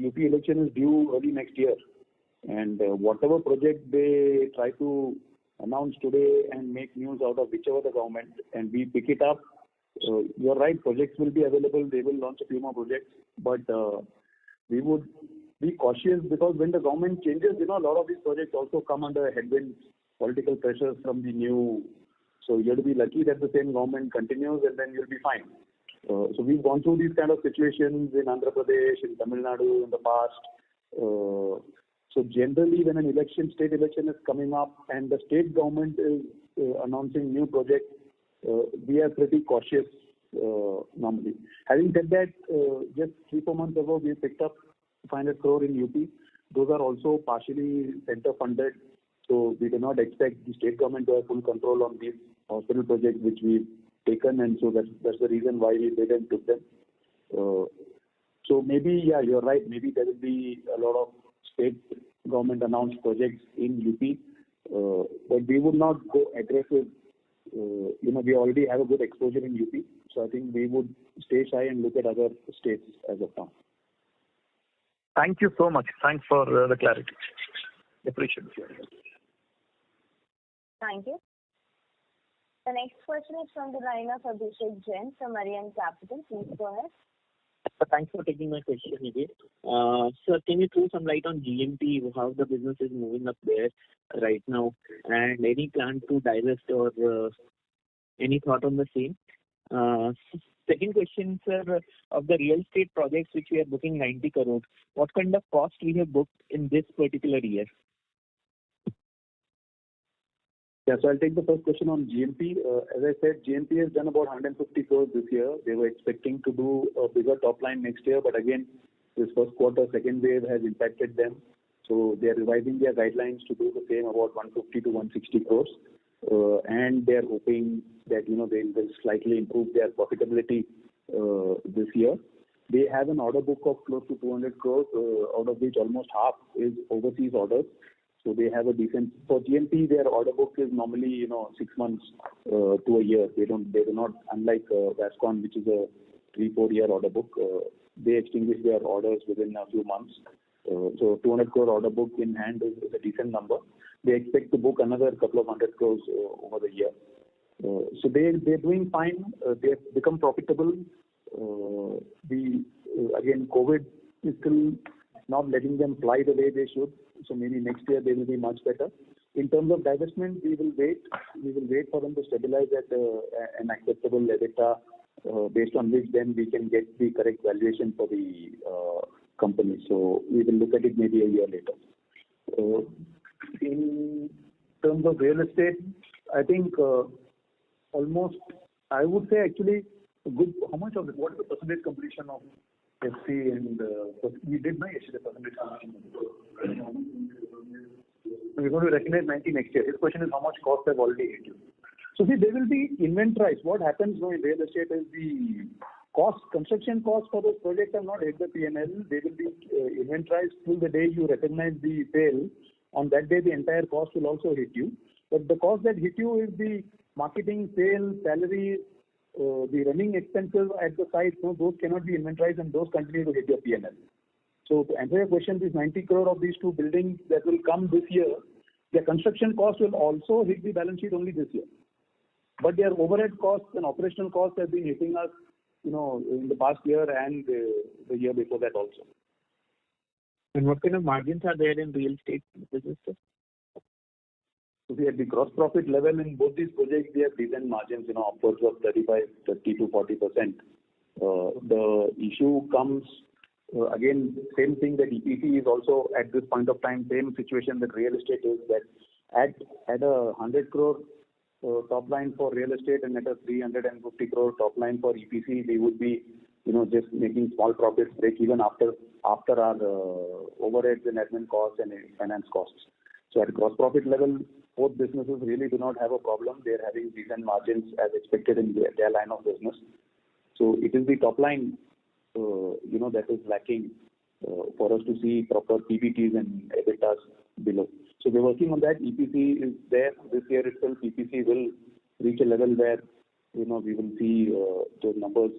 UP election is due early next year, and whatever project they try to announce today and make news out of, whichever the government, and we pick it up, you're right, projects will be available. They will launch a few more projects, but we would be cautious, because when the government changes, a lot of these projects also come under headwinds, political pressures from the new. So you have to be lucky that the same government continues, and then you'll be fine. So we've gone through these kind of situations in Andhra Pradesh, in Tamil Nadu in the past. So generally, when an state election is coming up and the state government is announcing new projects, we are pretty cautious normally. Having said that, just 3-4 months ago, we picked up 500 crore in UP. Those are also partially center funded. So we do not expect the state government to have full control on these hospital projects which we've taken, and so that's the reason why we bid and took them. So maybe, yeah, you're right. Maybe there will be a lot of state government announced projects in UP, but we would not go aggressive. We already have a good exposure in UP, so I think we would stay shy and look at other states as of now. Thank you so much. Thanks for the clarity. Appreciate it. Thank you. The next question is from the line of Abhishek Jain from Arihant Capital. Please go ahead. Thanks for taking my question again. Sir, can you throw some light on GMP, how the business is moving up there right now, and any plan to divest or any thought on the same? Second question, sir, of the real estate projects which we are booking 90 crores, what kind of cost we have booked in this particular year? Yeah, so I'll take the first question on GMP. As I said, GMP has done about 150 crores this year. They were expecting to do a bigger top line next year, but again, this first quarter, second wave has impacted them. So they are revising their guidelines to do the same, about 150 to 160 crores. And they are hoping that, they will slightly improve their profitability this year. They have an order book of close to 200 crores, out of which almost half is overseas orders. So they have a decent, for GMP, their order book is normally, 6 months to a year. They do not, unlike Vascon, which is a 3-4 year order book, they extinguish their orders within a few months. So 200 crore order book in hand is a decent number. They expect to book another couple of 100 crores over the year. So they're doing fine. They have become profitable. Again, COVID is still not letting them fly the way they should. So maybe next year they will be much better. In terms of divestment, we will wait. We will wait for them to stabilize at an acceptable EBITDA, based on which then we can get the correct valuation for the company. So we will look at it maybe a year later. In terms of real estate, I think almost, I would say actually, how much of it, what is the percentage completion of FC and we did my actually the percentage completion. We're going to recognize 90 next year. His question is how much costs have already hit you. So see, they will be inventorized. What happens now in real estate is the construction costs for those projects are not hit the P&L. They will be inventorized till the day you recognize the sale. On that day, the entire cost will also hit you. But the cost that hit you is the marketing, sales, salaries, the running expenses at the site. No, those cannot be inventorized and those continue to hit your P&L. So to answer your question, these 90 crore of these two buildings that will come this year, their construction costs will also hit the balance sheet only this year. But their overhead costs and operational costs have been hitting us, in the past year and the year before that also. And what kind of margins are there in real estate business, sir? So at the gross profit level in both these projects, we have decent margins, upwards of 30 to 40%. The issue comes, again, same thing that EPC is also at this point of time, same situation that real estate is, that at a 100 crore top line for real estate and at a 350 crore top line for EPC, we would be, just making small profits, break even after our overheads and admin costs and finance costs. So at gross profit level, both businesses really do not have a problem. They're having decent margins as expected in their line of business. So it is the top line, that is lacking for us to see proper PBTs and EBITDAs below. So we're working on that. EPC is there. This year itself, EPC will reach a level where, we will see those numbers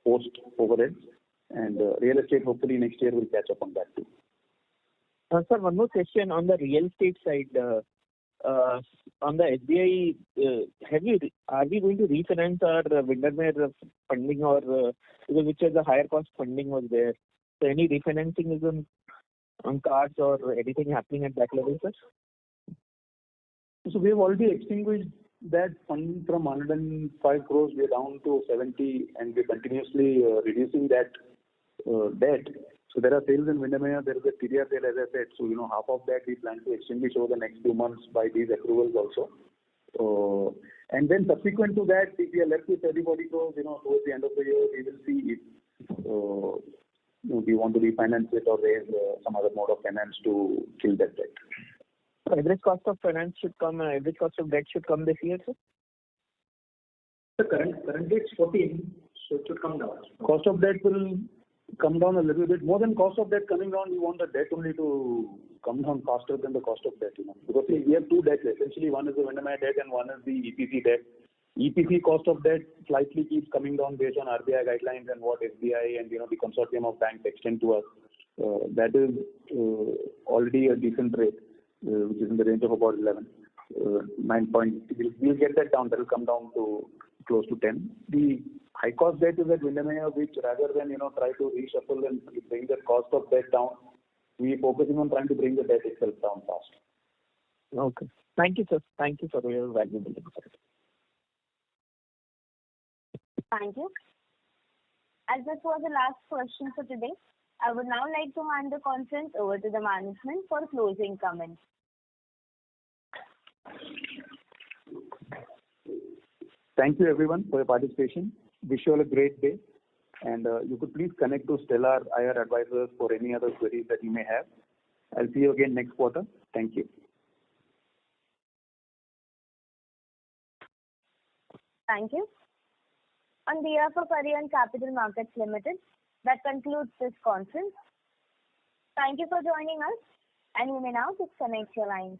post overheads. And real estate, hopefully next year will catch up on that too. Sir, one more question on the real estate side. On the SBI, are we going to refinance our Windermere funding or because which is the higher cost funding was there? So any refinancing is on cards or anything happening at that level, sir? So we have already extinguished that funding from 105 crores. We are down to 70 and we're continuously reducing that debt. So there are sales in Windermere, there is a TDR sale, as I said. So, half of that we plan to extinguish over the next 2 months by these approvals also. And then subsequent to that, if we are left with 30-40 crores, towards the end of the year, we will see if we want to refinance it or raise some other mode of finance to kill that debt. So average cost of debt should come this year, sir? The currently it's 14, so it should come down. Cost of debt will come down a little bit. More than cost of debt coming down, we want the debt only to come down faster than the cost of debt, Because we have two debts essentially. One is the Vinamaya debt and one is the EPC debt. EPC cost of debt slightly keeps coming down based on RBI guidelines and what SBI and the consortium of banks extend to us. That is already a decent rate, which is in the range of about 11. 9 point. We'll get that down. That will come down to close to 10. The high cost debt is at Vinamaya, which rather than try to reshuffle and bring the cost of debt down, we are focusing on trying to bring the debt itself down fast. Okay. Thank you, sir. Thank you for your valuable insight. Thank you. As this was the last question for today, I would now like to hand the conference over to the management for closing comments. Thank you everyone for your participation. Wish you all a great day. And you could please connect to Stellar IR advisors for any other queries that you may have. I'll see you again next quarter. Thank you. Thank you. On behalf of Arihant Capital Markets Limited, that concludes this conference. Thank you for joining us, and you may now disconnect your lines.